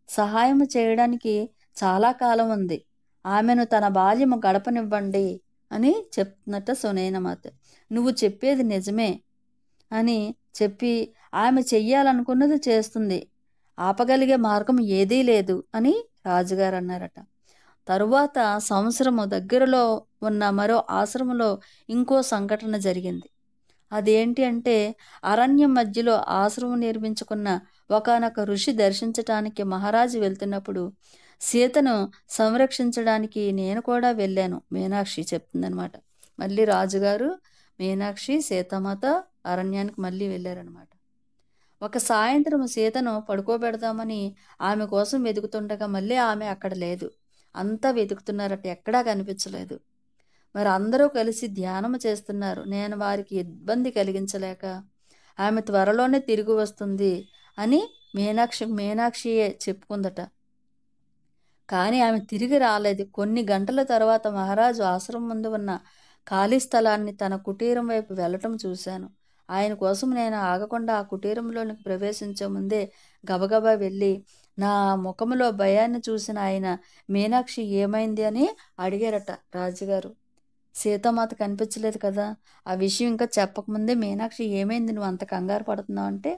సహాయం చేయడానికి చాలా కాలం ఉంది, ఆమెను తన బాల్యము గడపనివ్వండి అని చెప్తున్నట్ట సునైనామాత. నువ్వు చెప్పేది నిజమే అని చెప్పి, ఆమె చెయ్యాలనుకున్నది చేస్తుంది, ఆపగలిగే మార్గం ఏదీ లేదు అని రాజుగారు అన్నారట. తరువాత సంవత్సరము దగ్గరలో ఉన్న మరో ఆశ్రమంలో ఇంకో సంఘటన జరిగింది. అదేంటి అంటే, అరణ్యం మధ్యలో ఆశ్రమం నిర్మించుకున్న ఒకానొక ఋషి దర్శించటానికి మహారాజు వెళ్తున్నప్పుడు సీతను సంరక్షించడానికి నేను కూడా వెళ్ళాను. మీనాక్షి చెప్తుందనమాట. మళ్ళీ రాజుగారు, మీనాక్షి, సీతామాత అరణ్యానికి మళ్ళీ వెళ్ళారనమాట. ఒక సాయంత్రం సీతను పడుకోబెడదామని ఆమె కోసం వెతుకుతుండగా మళ్ళీ ఆమె అక్కడ లేదు. అంతా వెతుకుతున్నారట, ఎక్కడా కనిపించలేదు. మరి అందరూ కలిసి ధ్యానము చేస్తున్నారు. నేను వారికి ఇబ్బంది కలిగించలేక, ఆమె త్వరలోనే తిరిగి వస్తుంది అని మీనాక్షియే చెప్పుకుందట. కానీ ఆమె తిరిగి రాలేదు. కొన్ని గంటల తర్వాత మహారాజు ఆశ్రమం ముందు ఉన్న ఖాళీ స్థలాన్ని తన కుటీరం వైపు వెళ్ళటం చూశాను. ఆయన కోసం నేను ఆగకుండా ఆ కుటీరంలోనికి ప్రవేశించే ముందే గబగబా వెళ్ళి నా ముఖంలో భయాన్ని చూసిన ఆయన, మీనాక్షి ఏమైంది అని అడిగారట రాజుగారు. సీతామాత కనిపించలేదు కదా. ఆ విషయం ఇంకా చెప్పకముందే, మీనాక్షి ఏమైంది, నువ్వు అంత కంగారు పడుతున్నావు అంటే,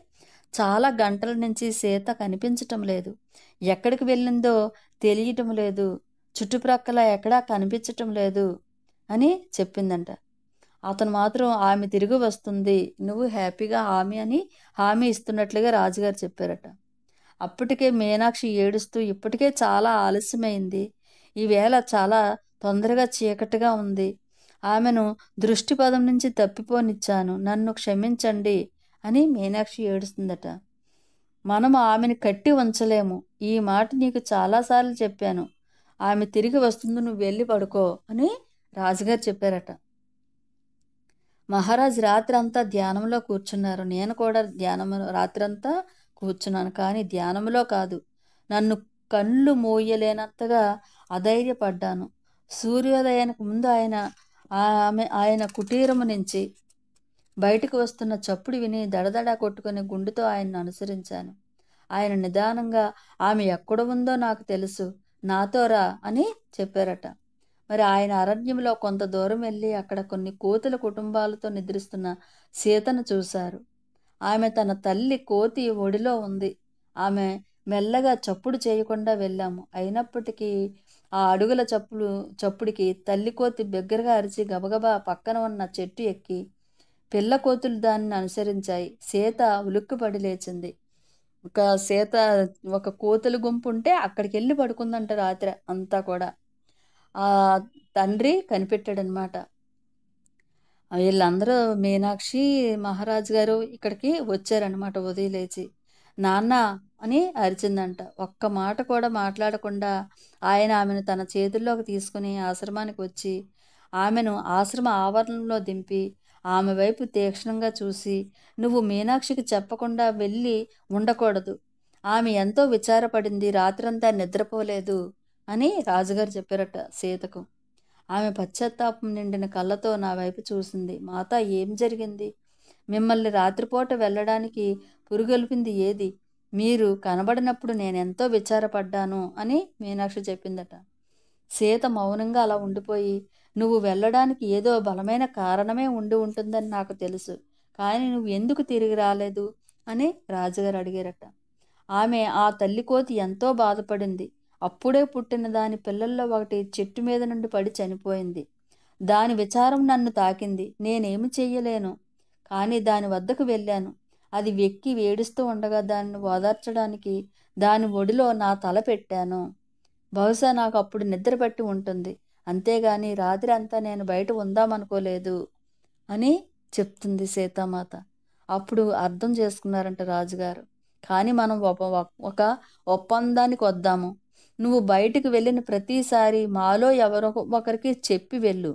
చాలా గంటల నుంచి సీత కనిపించటం లేదు, ఎక్కడికి వెళ్ళిందో తెలియటం లేదు, చుట్టుప్రక్కల ఎక్కడా కనిపించటం లేదు అని చెప్పిందంట. అతను మాత్రం ఆమె తిరిగి వస్తుంది, నువ్వు హ్యాపీగా హామీ ఇస్తున్నట్లుగా రాజుగారు చెప్పారట. అప్పటికే మీనాక్షి ఏడుస్తూ, ఇప్పటికే చాలా ఆలస్యమైంది, ఈవేళ చాలా తొందరగా చీకటిగా ఉంది, ఆమెను దృష్టిపథం నుంచి తప్పిపోనిచ్చాను, నన్ను క్షమించండి అని మీనాక్షి ఏడుస్తుందట. మనము ఆమెను కట్టి ఉంచలేము, ఈ మాట నీకు చాలాసార్లు చెప్పాను, ఆమె తిరిగి వస్తుంది, నువ్వు వెళ్ళి పడుకో అని రాజుగారు చెప్పారట. మహారాజు రాత్రంతా ధ్యానంలో కూర్చున్నారు. నేను కూడా రాత్రంతా కూర్చున్నాను, కానీ ధ్యానంలో కాదు, నన్ను కళ్ళు మూయలేనంతగా అధైర్యపడ్డాను. సూర్యోదయానికి ముందు ఆయన కుటీరము నుంచి బయటకు వస్తున్న చప్పుడు విని దడదడా కొట్టుకుని గుండెతో ఆయన్ను అనుసరించాను. ఆయన నిదానంగా, ఆమె ఎక్కడ ఉందో నాకు తెలుసు, నాతో రా అని చెప్పారట. మరి ఆయన అరణ్యంలో కొంత దూరం వెళ్ళి అక్కడ కొన్ని కోతుల కుటుంబాలతో నిద్రిస్తున్న సీతను చూశారు. ఆమె తన తల్లి కోతి ఒడిలో ఉంది. ఆమె మెల్లగా చప్పుడు చేయకుండా వెళ్ళాము. అయినప్పటికీ ఆ అడుగుల చప్పుడికి తల్లి కోతి బిగ్గరగా అరిచి గబగబా పక్కన ఉన్న చెట్టు ఎక్కి పిల్ల కోతులు దానిని అనుసరించాయి. సీత ఉలిక్కిపడి లేచింది. ఒక కోతుల గుంపు ఉంటే అక్కడికి వెళ్ళి పడుకుందంట రాత్రి అంతా కూడా. ఆ తండ్రి కనిపెట్టాడనమాట. వీళ్ళందరూ మీనాక్షి మహారాజు గారు ఇక్కడికి వచ్చారనమాట. ఉదయం లేచి నాన్న అని అరిచిందంట. ఒక్క మాట కూడా మాట్లాడకుండా ఆమెను తన చేతుల్లోకి తీసుకుని ఆశ్రమానికి వచ్చి ఆమెను ఆశ్రమ ఆవరణలో దింపి ఆమె వైపు తీక్షణంగా చూసి, నువ్వు మీనాక్షికి చెప్పకుండా వెళ్ళి ఉండకూడదు, ఆమె ఎంతో విచారపడింది, రాత్రంతా నిద్రపోలేదు అని రాజుగారు చెప్పారట సీతకు. ఆమె పశ్చాత్తాపం నిండిన కళ్ళతో నా వైపు చూసింది. మాత, ఏం జరిగింది? మిమ్మల్ని రాత్రిపూట వెళ్ళడానికి పురుగొల్పింది ఏది? మీరు కనబడినప్పుడు నేనెంతో విచారపడ్డాను అని మీనాక్షి చెప్పిందట. సీత మౌనంగా అలా ఉండిపోయి, నువ్వు వెళ్ళడానికి ఏదో బలమైన కారణమే ఉండి ఉంటుందని నాకు తెలుసు, కానీ నువ్వు ఎందుకు తిరిగి రాలేదు అని రాజుగారు అడిగారట. ఆమె ఆ తల్లి కోతి ఎంతో బాధపడింది. అప్పుడే పుట్టిన దాని పిల్లల్లో ఒకటి చెట్టు మీద నుండి పడి చనిపోయింది. దాని విచారం నన్ను తాకింది. నేనేమి చెయ్యలేను, కానీ దాని వద్దకు వెళ్ళాను. అది వెక్కి ఏడుస్తూ ఉండగా దాన్ని ఓదార్చడానికి దాని ఒడిలో నా తల పెట్టాను. బహుశా నాకు అప్పుడు నిద్ర పట్టి ఉంటుంది, అంతేగాని రాత్రి అంతా నేను బయట ఉందామనుకోలేదు అని చెప్తుంది సీతామాత. అప్పుడు అర్థం చేసుకున్నారంట రాజుగారు. కానీ మనం ఒక ఒప్పందానికి వద్దాము. నువ్వు బయటికి వెళ్ళిన ప్రతిసారి మాలో ఎవరో ఒకరికి చెప్పి వెళ్ళు,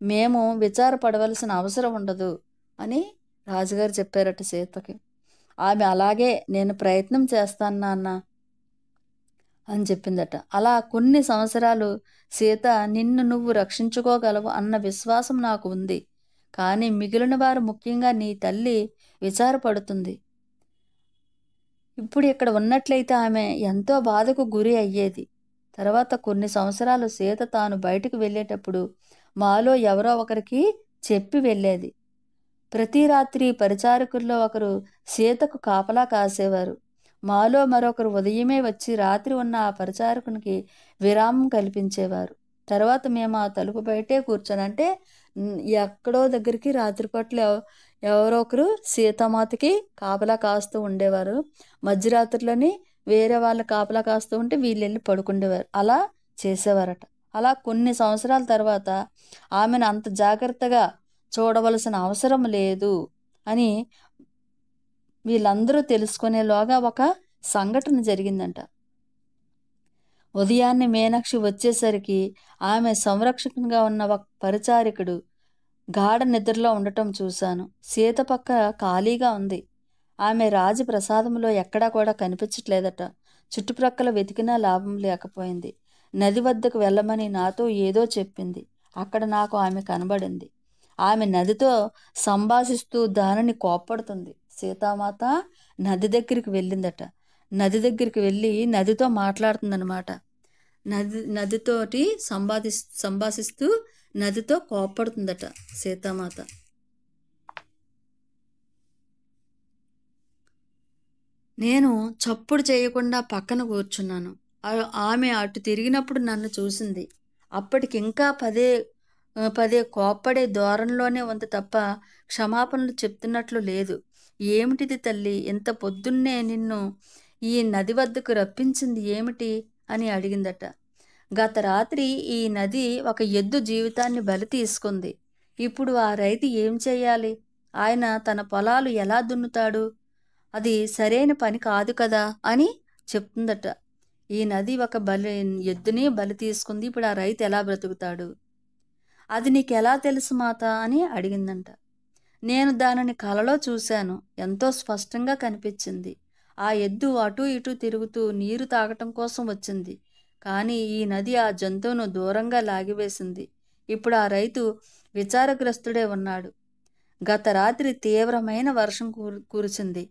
మేము విచారపడవలసిన అవసరం ఉండదు అని రాజుగారు చెప్పారట సీతకి. ఆమె అలాగే, నేను ప్రయత్నం చేస్తాను నాన్న అని చెప్పిందట. అలా కొన్ని సంవత్సరాలు సీత, నిన్ను నువ్వు రక్షించుకోగలవు అన్న విశ్వాసం నాకు ఉంది, కానీ మిగిలిన వారు, ముఖ్యంగా నీ తల్లి విచారపడుతుంది. ఇప్పుడు ఇక్కడ ఉన్నట్లయితే ఆమె ఎంతో బాధకు గురి అయ్యేది. తర్వాత కొన్ని సంవత్సరాలు సీత తాను బయటకు వెళ్ళేటప్పుడు మాలో ఎవరో ఒకరికి చెప్పి వెళ్ళేది. ప్రతి రాత్రి పరిచారకుల్లో ఒకరు సీతకు కాపలా కాసేవారు. మాలో మరొకరు ఉదయమే వచ్చి రాత్రి ఉన్న ఆ పరిచారకునికి విరామం కల్పించేవారు. తర్వాత మేము ఆ తలుపు బయటే కూర్చొని, అంటే ఎక్కడో దగ్గరికి రాత్రిపూట్ల ఎవరో ఒకరు సీతామాతకి కాపలా కాస్తూ ఉండేవారు. మధ్యరాత్రిలోని వేరే వాళ్ళ కాపలా కాస్తూ ఉంటే వీళ్ళు వెళ్ళి పడుకుండేవారు. అలా చేసేవారట. అలా కొన్ని సంవత్సరాల తర్వాత ఆమెను అంత జాగ్రత్తగా చూడవలసిన అవసరం లేదు అని వీళ్ళందరూ తెలుసుకునేలోగా ఒక సంఘటన జరిగిందంట. ఉదయాన్నే మీనాక్షి వచ్చేసరికి ఆమె సంరక్షకునిగా ఉన్న ఒక పరిచారికుడు గాఢ నిద్రలో ఉండటం చూశాను. సీత పక్క ఖాళీగా ఉంది. ఆమె రాజప్రసాదంలో ఎక్కడా కూడా కనిపించట్లేదట. చుట్టుప్రక్కల వెతికినా లాభం లేకపోయింది. నది వద్దకు వెళ్ళమని నాతో ఏదో చెప్పింది. అక్కడ నాకు ఆమె కనబడింది. ఆమె నదితో సంభాషిస్తూ దానిని కోప్పడుతుంది. సీతామాత నది దగ్గరికి వెళ్ళిందట. నది దగ్గరికి వెళ్ళి నదితో మాట్లాడుతుందన్నమాట. నదితోటి సంభాషిస్తూ నదితో కోప్పడుతుందట సీతామాత. నేను చప్పుడు చేయకుండా పక్కన కూర్చున్నాను. ఆమె అటు తిరిగినప్పుడు నన్ను చూసింది. అప్పటికింకా పదే కోప్పడే ధోరణిలోనే ఉంది తప్ప క్షమాపణలు చెప్తున్నట్లు లేదు. "ఏమిటిది తల్లి, ఇంత పొద్దున్నే నిన్ను ఈ నది వద్దకు రప్పించింది ఏమిటి?" అని అడిగిందట. "గత రాత్రి ఈ నది ఒక ఎద్దు జీవితాన్ని బలి తీసుకుంది. ఇప్పుడు ఆ రైతు ఏం చేయాలి? ఆయన తన పొలాలు ఎలా దున్నుతాడు? అది సరైన పని కాదు కదా" అని చెప్తుందట. ఈ నది ఒక ఎద్దుని బలి తీసుకుంది. ఇప్పుడు ఆ రైతు ఎలా బ్రతుకుతాడు? "అది నీకెలా తెలుసు మాతా" అని అడిగిందంట. "నేను దానిని కలలో చూశాను. ఎంతో స్పష్టంగా కనిపించింది. ఆ ఎద్దు అటూ ఇటూ తిరుగుతూ నీరు తాగటం కోసం వచ్చింది. కానీ ఈ నది ఆ జంతువును దూరంగా లాగివేసింది. ఇప్పుడు ఆ రైతు విచారగ్రస్తుడై ఉన్నాడు. గత రాత్రి తీవ్రమైన వర్షం కురిసింది.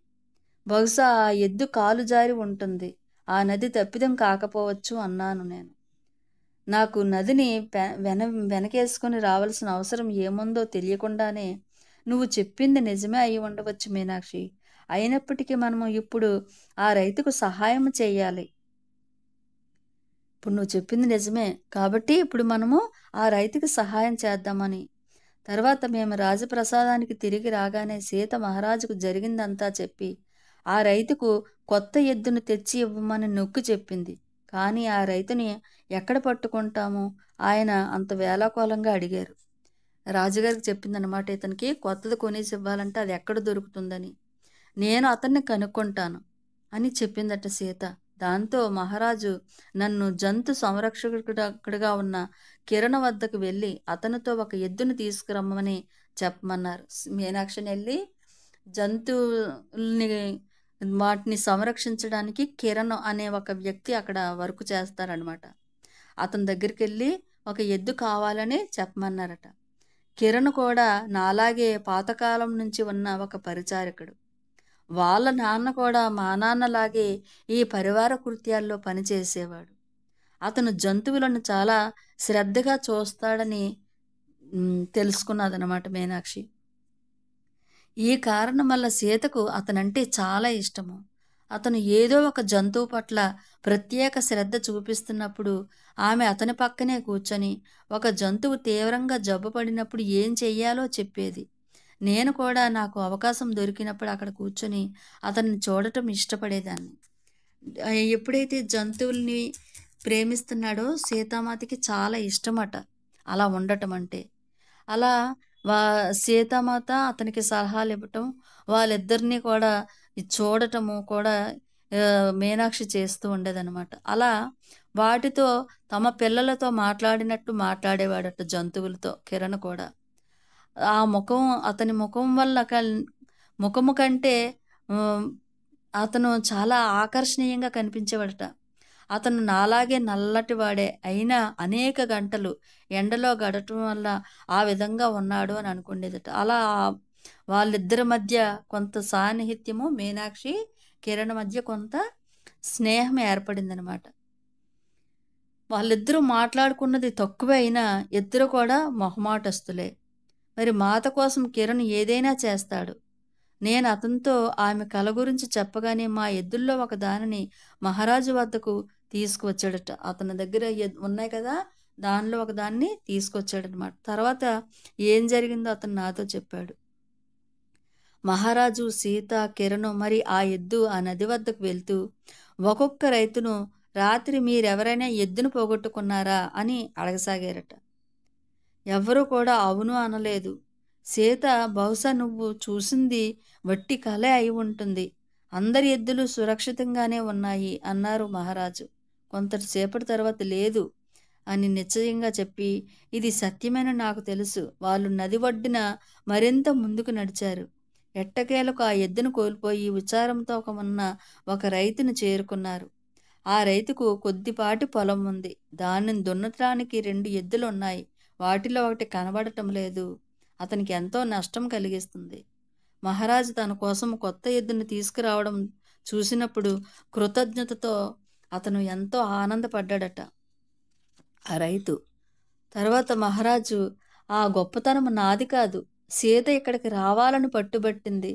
బహుశా ఆ ఎద్దు కాలు జారి ఉంటుంది. ఆ నది తప్పిదం కాకపోవచ్చు" అన్నాను నేను. "నాకు నదిని వెనకేసుకుని రావాల్సిన అవసరం ఏముందో తెలియకుండానే నువ్వు చెప్పింది నిజమే అయి ఉండవచ్చు మీనాక్షి. అయినప్పటికీ మనము ఇప్పుడు ఆ రైతుకు సహాయం చేయాలి. ఇప్పుడు నువ్వు చెప్పింది నిజమే కాబట్టి ఇప్పుడు మనము ఆ రైతుకి సహాయం చేద్దామని." తర్వాత మేము రాజప్రసాదానికి తిరిగి రాగానే సీత మహారాజుకు జరిగిందంతా చెప్పి ఆ రైతుకు కొత్త ఎద్దును తెచ్చి ఇవ్వమని నొక్కి చెప్పింది. కానీ ఆ రైతుని ఎక్కడ పట్టుకుంటాము? ఆయన అంత వేళాకోళంగా అడిగారు. రాజుగారికి చెప్పిందనమాట, ఇతనికి కొత్తది కొనేసి ఇవ్వాలంటే అది ఎక్కడ దొరుకుతుందని. "నేను అతన్ని కనుక్కుంటాను" అని చెప్పిందట సీత. దాంతో మహారాజు నన్ను జంతు సంరక్షకుడుగా ఉన్న కిరణ వద్దకు వెళ్ళి అతనితో ఒక ఎద్దును తీసుకురమ్మని చెప్పమన్నారు. మీనాక్షిని వెళ్ళి జంతువుల్ని వాటిని సంరక్షించడానికి కిరణ్ అనే ఒక వ్యక్తి అక్కడ వర్క్ చేస్తారనమాట. అతని దగ్గరికి వెళ్ళి ఒక ఎద్దు కావాలని చెప్పమన్నారట. కిరణ్ కూడా నాలాగే పాతకాలం నుంచి ఉన్న ఒక పరిచారకుడు. వాళ్ళ నాన్న కూడా మా నాన్నలాగే ఈ పరివార కృత్యాల్లో పనిచేసేవాడు. అతను జంతువులను చాలా శ్రద్ధగా చూస్తాడని తెలుసుకున్నదనమాట మీనాక్షి. ఈ కారణం వల్ల సీతకు అతనంటే చాలా ఇష్టము. అతను ఏదో ఒక జంతువు పట్ల ప్రత్యేక శ్రద్ధ చూపిస్తున్నప్పుడు ఆమె అతని పక్కనే కూర్చొని ఒక జంతువు తీవ్రంగా జబ్బుపడినప్పుడు ఏం చెయ్యాలో చెప్పేది. నేను కూడా నాకు అవకాశం దొరికినప్పుడు అక్కడ కూర్చొని అతన్ని చూడటం ఇష్టపడేదాన్ని. ఎప్పుడైతే జంతువుల్ని ప్రేమిస్తున్నాడో సీతామాతకి చాలా ఇష్టమట అలా ఉండటం అంటే. అలా వా సీతామాత అతనికి సలహాలు ఇవ్వటం, వాళ్ళిద్దరినీ కూడా చూడటము కూడా మీనాక్షి చేస్తూ ఉండేదన్నమాట. అలా వాటితో తమ పిల్లలతో మాట్లాడినట్టు మాట్లాడేవాడట జంతువులతో కిరణ్ కూడా. ఆ ముఖం అతని ముఖం వల్ల ముఖము కంటే అతను చాలా ఆకర్షణీయంగా కనిపించేవాడట. అతను నాలాగే నల్లటివాడే అయినా అనేక గంటలు ఎండలో గడటం వల్ల ఆ విధంగా ఉన్నాడు అని అనుకునేదట. అలా వాళ్ళిద్దరి మధ్య కొంత సాన్నిహిత్యము, మీనాక్షి కిరణ్ మధ్య కొంత స్నేహం ఏర్పడిందనమాట. వాళ్ళిద్దరూ మాట్లాడుకున్నది తక్కువే అయినా ఇద్దరు కూడా మొహమాటస్తులే. మరి మాత కోసం కిరణ్ ఏదైనా చేస్తాడు. నేను అతనితో ఆమె కల గురించి చెప్పగానే మా ఎద్దుల్లో ఒక దానిని మహారాజు వద్దకు తీసుకువచ్చాడట. అతని దగ్గర ఉన్నాయి కదా, దానిలో ఒక దాన్ని తీసుకొచ్చాడనమాట. తర్వాత ఏం జరిగిందో అతను నాతో చెప్పాడు. మహారాజు, సీత, కిరణ్ మరి ఆ ఎద్దు ఆ నది వద్దకు వెళ్తూ ఒక్కొక్క రైతును రాత్రి మీరెవరైనా ఎద్దును పోగొట్టుకున్నారా అని అడగసాగారట. ఎవ్వరూ కూడా అవును అనలేదు. సీత, బహుశా నువ్వు చూసింది వట్టి కలే అయి ఉంటుంది. అందరి ఎద్దులు సురక్షితంగానే ఉన్నాయి అన్నారు మహారాజు. కొంతసేపటి తర్వాత లేదు అని నిశ్చయంగా చెప్పి, ఇది సత్యమని నాకు తెలుసు. వాళ్ళు నది ఒడ్డున మరింత ముందుకు నడిచారు. ఎట్టకేలకు ఆ ఎద్దును కోల్పోయి విచారంతో ఉన్న ఒక రైతును చేరుకున్నారు. ఆ రైతుకు కొద్దిపాటి పొలం ఉంది. దానిని దున్నటానికి 2 ఎద్దులున్నాయి. వాటిలో ఒకటి కనబడటం లేదు. అతనికి ఎంతో నష్టం కలిగిస్తుంది. మహారాజు తన కోసం కొత్త ఎద్దును తీసుకురావడం చూసినప్పుడు కృతజ్ఞతతో అతను ఎంతో ఆనందపడ్డాడట ఆ రైతు. తర్వాత మహారాజు, ఆ గొప్పతనం నాది కాదు, సీత ఇక్కడికి రావాలని పట్టుబట్టింది.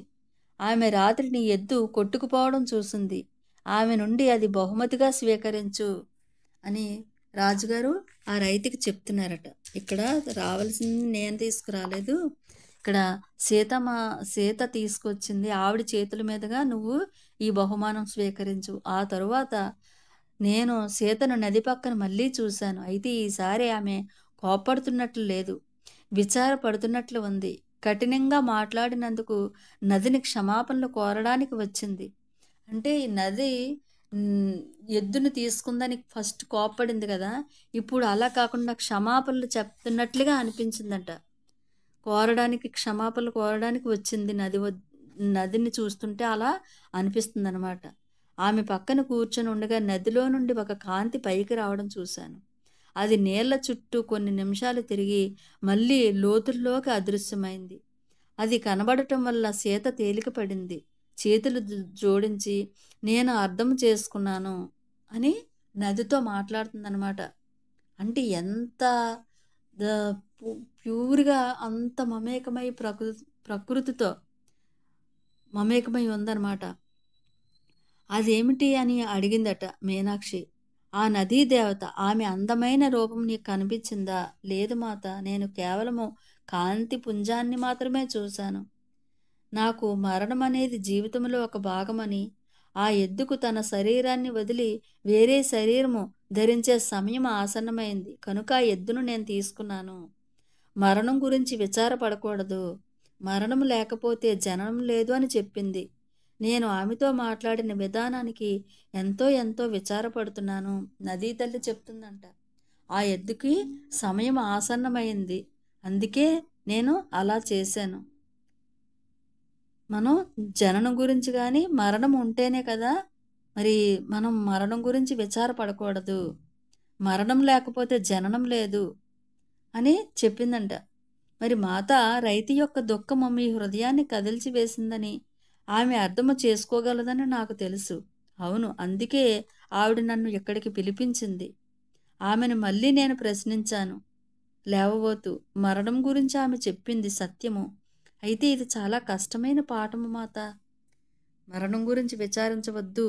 ఆమె రాత్రి నీ ఎద్దు కొట్టుకుపోవడం చూసింది. ఆమె నుండి అది బహుమతిగా స్వీకరించు అని రాజుగారు ఆ రైతుకి చెప్తున్నారట, ఇక్కడ రావాల్సింది నేను తీసుకురాలేదు, ఇక్కడ సీత తీసుకొచ్చింది, ఆవిడ చేతుల మీదుగా నువ్వు ఈ బహుమానం స్వీకరించు. ఆ తరువాత నేను సీతను నది పక్కన మళ్ళీ చూశాను. అయితే ఈసారి ఆమె కోప్పడుతున్నట్లు లేదు, విచారపడుతున్నట్లు ఉంది. కఠినంగా మాట్లాడినందుకు నదిని క్షమాపణలు కోరడానికి వచ్చింది. అంటే ఈ నది హ్మ్, ఎద్దును తీసుకుందని ఫస్ట్ కోప్పడింది కదా! ఇప్పుడు అలా కాకుండా క్షమాపణలు చెప్తున్నట్లుగా అనిపించిందంట. క్షమాపణలు కోరడానికి వచ్చింది. నదిని చూస్తుంటే అలా అనిపిస్తుందనమాట. ఆమె పక్కన కూర్చొని ఉండగా నదిలో నుండి ఒక కాంతి పైకి రావడం చూశాను. అది నీళ్ల చుట్టూ కొన్ని నిమిషాలు తిరిగి మళ్ళీ లోతుల్లోకి అదృశ్యమైంది. అది కనబడటం వల్ల సీత తేలిక పడింది. చేతులు జోడించి నేను అర్థం చేసుకున్నాను అని నదితో మాట్లాడుతుందనమాట. అంటే ఎంత ప్యూర్‌గా అంత మమేకమై ప్రకృతితో మమేకమై ఉందనమాట. అదేమిటి అని అడిగిందట మీనాక్షి. ఆ నదీ దేవత. ఆమె అందమైన రూపం నీకు కనిపించిందా? లేదు మాత, నేను కేవలము కాంతి పుంజాన్ని మాత్రమే చూశాను. నాకు మరణం అనేది జీవితంలో ఒక భాగమని, ఆ ఎద్దుకు తన శరీరాన్ని వదిలి వేరే శరీరము ధరించే సమయం ఆసన్నమైంది కనుక ఆ ఎద్దును నేను తీసుకున్నాను. మరణం గురించి విచారపడకూడదు, మరణం లేకపోతే జననం లేదు అని చెప్పింది. నేను ఆమెతో మాట్లాడిన విధానానికి ఎంతో ఎంతో విచారపడుతున్నాను. నదీ తల్లి చెప్తుందంట, ఆ ఎద్దుకి సమయం ఆసన్నమైంది, అందుకే నేను అలా చేశాను. మనం జననం గురించి కానీ మరణం ఉంటేనే కదా మరి మనం మరణం గురించి విచారపడకూడదు, మరణం లేకపోతే జననం లేదు అని చెప్పిందంట. మరి మాత రైతు యొక్క దుఃఖము మీ హృదయాన్ని కదిల్చి వేసిందని ఆమె అర్థము చేసుకోగలదని నాకు తెలుసు. అవును, అందుకే ఆవిడ నన్ను ఇక్కడికి పిలిపించింది. ఆమెను మళ్ళీ నేను ప్రశ్నించాను. లేవబోతూ మరణం గురించి ఆమె చెప్పింది సత్యము. అయితే ఇది చాలా కష్టమైన పాఠము మాత. మరణం గురించి విచారించవద్దు,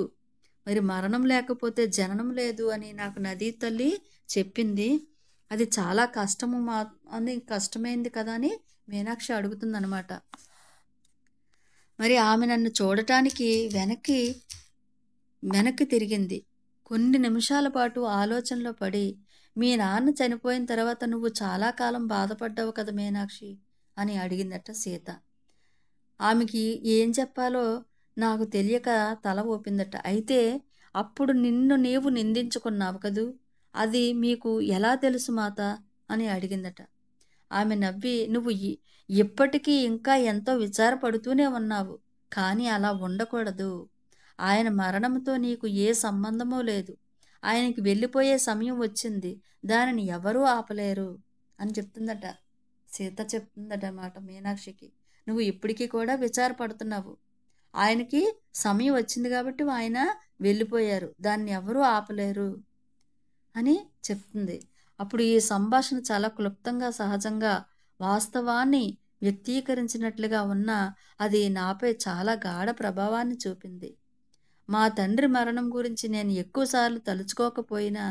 మరి మరణం లేకపోతే జననం లేదు అని నాకు నదీ తల్లి చెప్పింది. అది చాలా కష్టము అని కష్టమైంది కదా అని మీనాక్షి అడుగుతుందనమాట. మరి ఆమె నన్ను చూడటానికి వెనక్కి తిరిగింది. కొన్ని నిమిషాల పాటు ఆలోచనలో పడి, మీ నాన్న చనిపోయిన తర్వాత నువ్వు చాలా కాలం బాధపడ్డావు కదా మీనాక్షి అని అడిగిందట సీత. ఆమెకి ఏం చెప్పాలో నాకు తెలియక తల ఊపిందట. అయితే అప్పుడు నిన్ను నీవు నిందించుకున్నావు కదూ, అది మీకు ఎలా తెలుసు మాత అని అడిగిందట. ఆమె నవ్వి, నువ్వు ఇప్పటికీ ఇంకా ఎంతో విచారపడుతూనే ఉన్నావు, కానీ అలా ఉండకూడదు. ఆయన మరణంతో నీకు ఏ సంబంధమూ లేదు. ఆయనకి వెళ్ళిపోయే సమయం వచ్చింది, దానిని ఎవరూ ఆపలేరు అని చెప్తుందట. సీత చెప్తుందట మాట మీనాక్షికి, నువ్వు ఇప్పటికీ కూడా విచారపడుతున్నావు, ఆయనకి సమయం వచ్చింది కాబట్టి ఆయన వెళ్ళిపోయారు, దాన్ని ఎవరూ ఆపలేరు అని చెప్తుంది. అప్పుడు ఈ సంభాషణ చాలా క్లుప్తంగా సహజంగా వాస్తవాన్ని వ్యక్తీకరించినట్లుగా ఉన్నా అది నాపై చాలా గాఢ ప్రభావాన్ని చూపింది. మా తండ్రి మరణం గురించి నేను ఎక్కువసార్లు తలుచుకోకపోయినా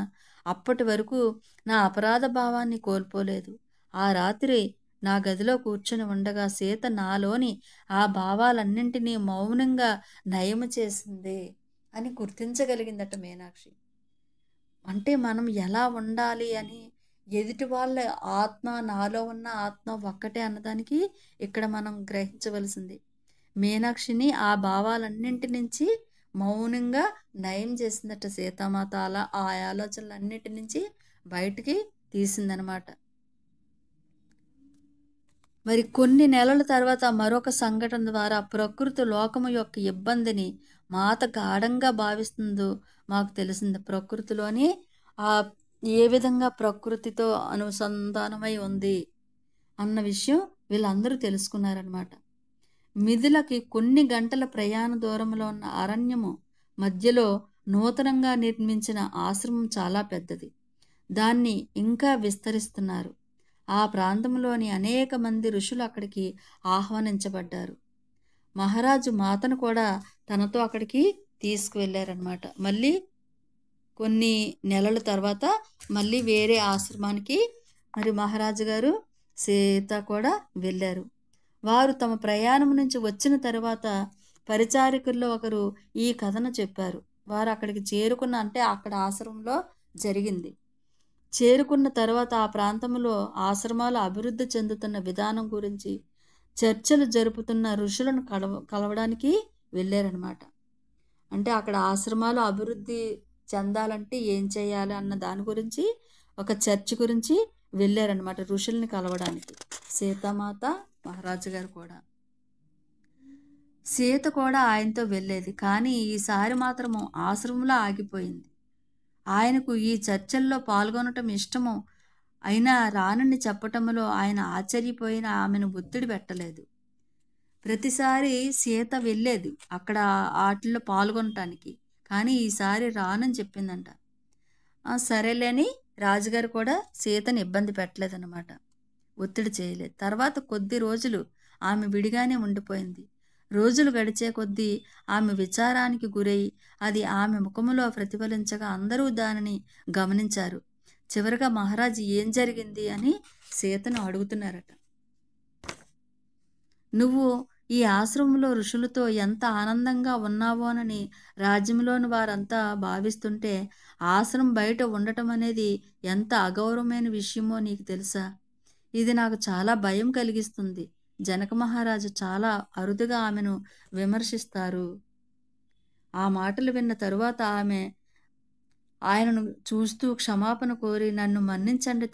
అప్పటి వరకు నా అపరాధ భావాన్ని కోల్పోలేదు. ఆ రాత్రి నా గదిలో కూర్చుని ఉండగా సీత నాలోని ఆ భావాలన్నింటినీ మౌనంగా నయము చేసింది అని గుర్తించగలిగిందట మీనాక్షి. అంటే మనం ఎలా ఉండాలి అని, ఎదుటి వాళ్ళ ఆత్మ నాలో ఉన్న ఆత్మ ఒక్కటే అన్నదానికి ఇక్కడ మనం గ్రహించవలసింది. మీనాక్షిని ఆ భావాలన్నింటి నుంచి మౌనంగా నయం చేసిందట సీతామాత. అలా ఆ ఆలోచనలన్నిటి నుంచి బయటికి తీసిందనమాట. మరి కొన్ని నెలల తర్వాత మరొక సంఘటన ద్వారా ప్రకృతి లోకము యొక్క ఇబ్బందిని మాత గాఢంగా భావిస్తుందో మాకు తెలిసింది. ప్రకృతిలోని ఆ ఏ విధంగా ప్రకృతితో అనుసంధానమై ఉంది అన్న విషయం వీళ్ళందరూ తెలుసుకున్నారనమాట. మిథులకి కొన్ని గంటల ప్రయాణ దూరంలో ఉన్న అరణ్యము మధ్యలో నూతనంగా నిర్మించిన ఆశ్రమం చాలా పెద్దది. దాన్ని ఇంకా విస్తరిస్తున్నారు. ఆ ప్రాంతంలోని అనేక మంది ఋషులు అక్కడికి ఆహ్వానించబడ్డారు. మహారాజు మాతను కూడా తనతో అక్కడికి తీసుకువెళ్ళారనమాట. మళ్ళీ కొన్ని నెలల తర్వాత మళ్ళీ వేరే ఆశ్రమానికి మరి మహారాజు గారు సీత కూడా వెళ్ళారు. వారు తమ ప్రయాణం నుంచి వచ్చిన తర్వాత పరిచారకుల్లో ఒకరు ఈ కథను చెప్పారు. వారు అక్కడికి చేరుకున్న అంటే అక్కడ ఆశ్రమంలో జరిగింది. చేరుకున్న తర్వాత ఆ ప్రాంతంలో ఆశ్రమాలు అభివృద్ధి చెందుతున్న విధానం గురించి చర్చలు జరుపుతున్న ఋషులను కలవడానికి వెళ్ళారనమాట. అంటే అక్కడ ఆశ్రమాలు అభివృద్ధి చెందాలంటే ఏం చేయాలి అన్న దాని గురించి ఒక చర్చ్ గురించి వెళ్ళారనమాట ఋషుల్ని కలవడానికి. సీతామాత మహారాజు గారు కూడా, సీత కూడా ఆయనతో వెళ్ళేది. కానీ ఈసారి మాత్రము ఆశ్రమంలో ఆగిపోయింది. ఆయనకు ఈ చర్చల్లో పాల్గొనటం ఇష్టము అయినా రానని చెప్పటంలో ఆయన ఆశ్చర్యపోయిన ఆమెను ఒత్తిడి పెట్టలేదు. ప్రతిసారి సీత వెళ్ళేది అక్కడ ఆటల్లో పాల్గొనటానికి. కానీ ఈసారి రానని చెప్పిందంట. సరేలేని రాజుగారు కూడా సీతని ఇబ్బంది పెట్టలేదన్నమాట, ఒత్తిడి చేయలేదు. తర్వాత కొద్ది రోజులు ఆమె విడిగానే ఉండిపోయింది. రోజులు గడిచే కొద్దీ ఆమె విచారానికి గురై అది ఆమె ముఖములో ప్రతిఫలించగా అందరూ దానిని గమనించారు. చివరిగా మహారాజు ఏం జరిగింది అని సీతను అడుగుతున్నారట. నువ్వు ఈ ఆశ్రమంలో ఋషులతో ఎంత ఆనందంగా ఉన్నావోనని రాజ్యంలోని వారంతా భావిస్తుంటే ఆశ్రమం బయట ఉండటం అనేది ఎంత అగౌరవమైన విషయమో నీకు తెలుసా? ఇది నాకు చాలా భయం కలిగిస్తుంది. జనక మహారాజు చాలా అరుదుగా ఆమెను విమర్శిస్తారు. ఆ మాటలు విన్న తరువాత ఆమె ఆయనను చూస్తూ క్షమాపణ కోరి, నన్ను మన్నించండి